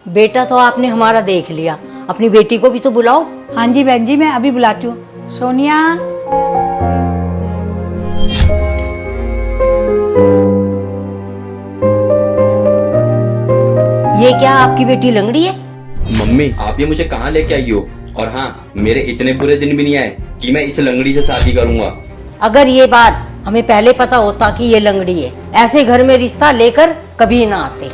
बेटा तो आपने हमारा देख लिया, अपनी बेटी को भी तो बुलाओ। हाँ जी बहन जी, मैं अभी बुलाती हूँ। सोनिया, ये क्या आपकी बेटी लंगड़ी है? मम्मी आप ये मुझे कहाँ लेके आई हो? और हाँ, मेरे इतने बुरे दिन भी नहीं आए कि मैं इस लंगड़ी से शादी करूंगा। अगर ये बात हमें पहले पता होता कि ये लंगड़ी है, ऐसे घर में रिश्ता लेकर कभी ना आते।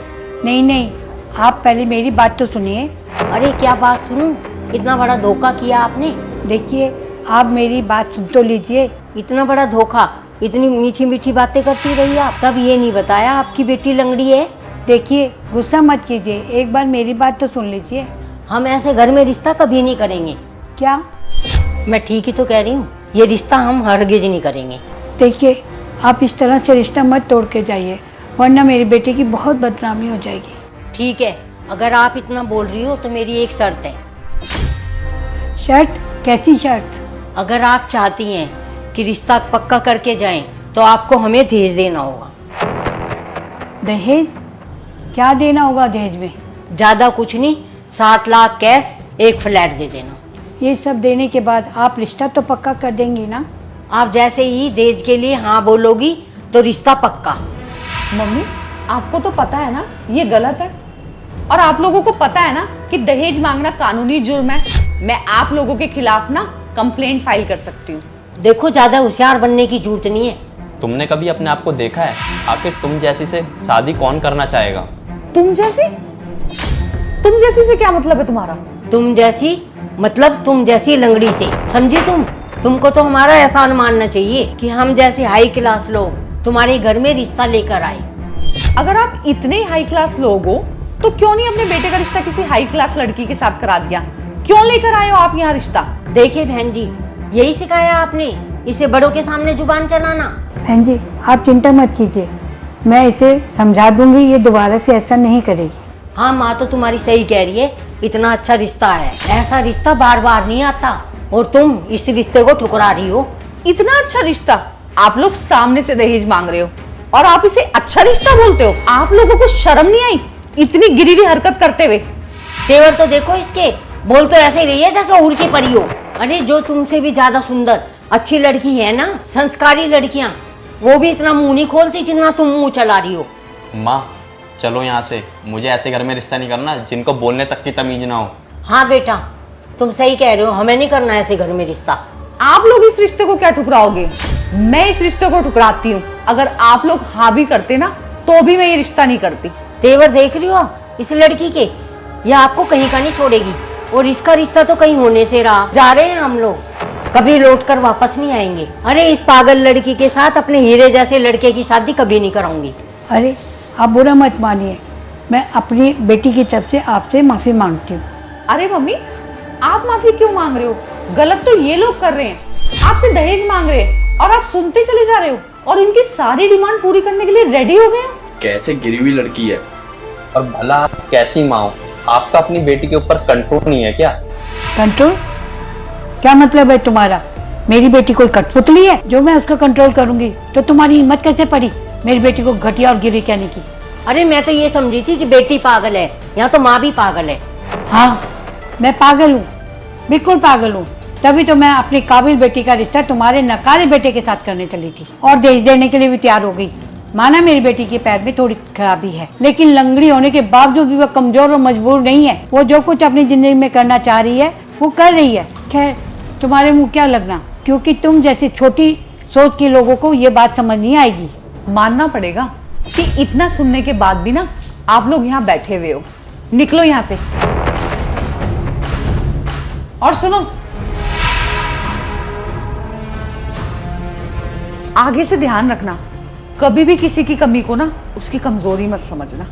नहीं नहीं, आप पहले मेरी बात तो सुनिए। अरे क्या बात सुनूं? इतना बड़ा धोखा किया आपने। देखिए, आप मेरी बात सुन तो लीजिए। इतना बड़ा धोखा, इतनी मीठी मीठी बातें करती रही आप, तब ये नहीं बताया आपकी बेटी लंगड़ी है। देखिए, गुस्सा मत कीजिए, एक बार मेरी बात तो सुन लीजिए। हम ऐसे घर में रिश्ता कभी नहीं करेंगे। क्या? मैं ठीक ही तो कह रही हूँ, ये रिश्ता हम हरगिज नहीं करेंगे। देखिए, आप इस तरह से रिश्ता मत तोड़ के जाइए, वरना मेरी बेटी की बहुत बदनामी हो जाएगी। ठीक है, अगर आप इतना बोल रही हो तो मेरी एक शर्त है। शर्त? कैसी शर्त? अगर आप चाहती हैं कि रिश्ता पक्का करके जाएं, तो आपको हमें दहेज देना होगा। दहेज? क्या देना होगा दहेज में? ज़्यादा कुछ नहीं, 60 लाख कैश, एक फ्लैट दे देना। ये सब देने के बाद आप रिश्ता तो पक्का कर देंगी ना? आप जैसे ही दहेज के लिए हाँ बोलोगी तो रिश्ता पक्का। मम्मी, आपको तो पता है ना ये गलत है, और आप लोगों को पता है ना कि दहेज मांगना कानूनी जुर्म है। मैं आप लोगों के खिलाफ ना कंप्लेंट फाइल कर सकती हूँ। देखो, ज़्यादा होशियार बनने की जरूरत नहीं है। तुमने कभी अपने आप को देखा है? आखिर तुम जैसी से शादी कौन करना चाहेगा? तुम जैसी? तुम जैसी से क्या मतलब है तुम्हारा? तुम जैसी मतलब तुम जैसी लंगड़ी से, समझी तुम? तुमको तो हमारा एहसान मानना चाहिए कि हम जैसे हाई क्लास लोग तुम्हारे घर में रिश्ता लेकर आए। अगर आप इतने हाई क्लास लोग हो तो क्यों नहीं अपने बेटे का रिश्ता किसी हाई क्लास लड़की के साथ करा दिया? क्यों लेकर आए हो आप यहाँ रिश्ता? देखिए बहन जी, यही सिखाया आपने इसे बड़ों के सामने जुबान चलाना? बहन जी, आप चिंता मत कीजिए, मैं इसे समझा दूंगी, ये दोबारा से ऐसा नहीं करेगी। हाँ, माँ तो तुम्हारी सही कह रही है, इतना अच्छा रिश्ता है, ऐसा रिश्ता बार बार नहीं आता, और तुम इस रिश्ते को ठुकरा रही हो। इतना अच्छा रिश्ता आप लोग सामने से दहेज मांग रहे हो और आप इसे अच्छा रिश्ता बोलते हो? आप लोगों को शर्म नहीं आई इतनी गिरी हुई हरकत करते हुए? तेवर तो देखो इसके, बोल तो ऐसे ही रही है जैसे उड़ की परी हो। अरे जो तुमसे भी ज्यादा सुंदर अच्छी लड़की है ना, संस्कारी लड़कियां, वो भी इतना मुंह नहीं खोलती जितना तुम मुंह चला रही हो। माँ चलो यहाँ से, मुझे ऐसे घर में रिश्ता नहीं करना जिनको बोलने तक की तमीज ना हो। हाँ बेटा, तुम सही कह रहे हो, हमें नहीं करना ऐसे घर में रिश्ता। आप लोग इस रिश्ते को क्या ठुकराओगे? मैं इस रिश्ते को ठुकराती हूँ। अगर आप लोग हाँ भी करते ना तो भी मैं ये रिश्ता नहीं करती। तेवर देख रही हो इस लड़की के, ये आपको कहीं का नहीं छोड़ेगी, और इसका रिश्ता तो कहीं होने से रहा। जा रहे हैं हम लोग, कभी लौट कर वापस नहीं आएंगे। अरे इस पागल लड़की के साथ अपने हीरे जैसे लड़के की शादी कभी नहीं कराऊंगी। अरे आप बुरा मत मानिए, मैं अपनी बेटी की तरफ से आपसे माफी मांगती हूँ। अरे मम्मी, आप माफी क्यों मांग रहे हो? गलत तो ये लोग कर रहे हैं, आपसे दहेज मांग रहे हैं और आप सुनते चले जा रहे हो, और इनकी सारी डिमांड पूरी करने के लिए रेडी हो गए हो। कैसे गिरी हुई लड़की है। और भला आप कैसी माँ हो? आपका अपनी बेटी के ऊपर कंट्रोल नहीं है क्या? कंट्रोल? क्या मतलब है तुम्हारा? मेरी बेटी कोई कठपुतली है जो मैं उसका कंट्रोल करूंगी? तो तुम्हारी हिम्मत कैसे पड़ी मेरी बेटी को घटिया और गिरी कहने की? अरे मैं तो ये समझी थी कि बेटी पागल है, यहाँ तो माँ भी पागल है। हाँ, मैं पागल हूँ, बिल्कुल पागल हूँ, तभी तो मैं अपनी काबिल बेटी का रिश्ता तुम्हारे नकारे बेटे के साथ करने चली थी, और दहेज देने के लिए भी तैयार हो गई। माना मेरी बेटी के पैर में थोड़ी खराबी है, लेकिन लंगड़ी होने के बावजूद भी वह कमजोर और मजबूर नहीं है। वो जो कुछ अपनी जिंदगी में करना चाह रही है वो कर रही है। खैर, तुम्हारे मुंह क्या लगना, क्योंकि तुम जैसे छोटी सोच के लोगों को ये बात समझ नहीं आएगी। मानना पड़ेगा कि इतना सुनने के बाद भी ना आप लोग यहाँ बैठे हुए हो। निकलो यहाँ से। और सुनो, आगे से ध्यान रखना, कभी भी किसी की कमी को ना उसकी कमजोरी मत समझना।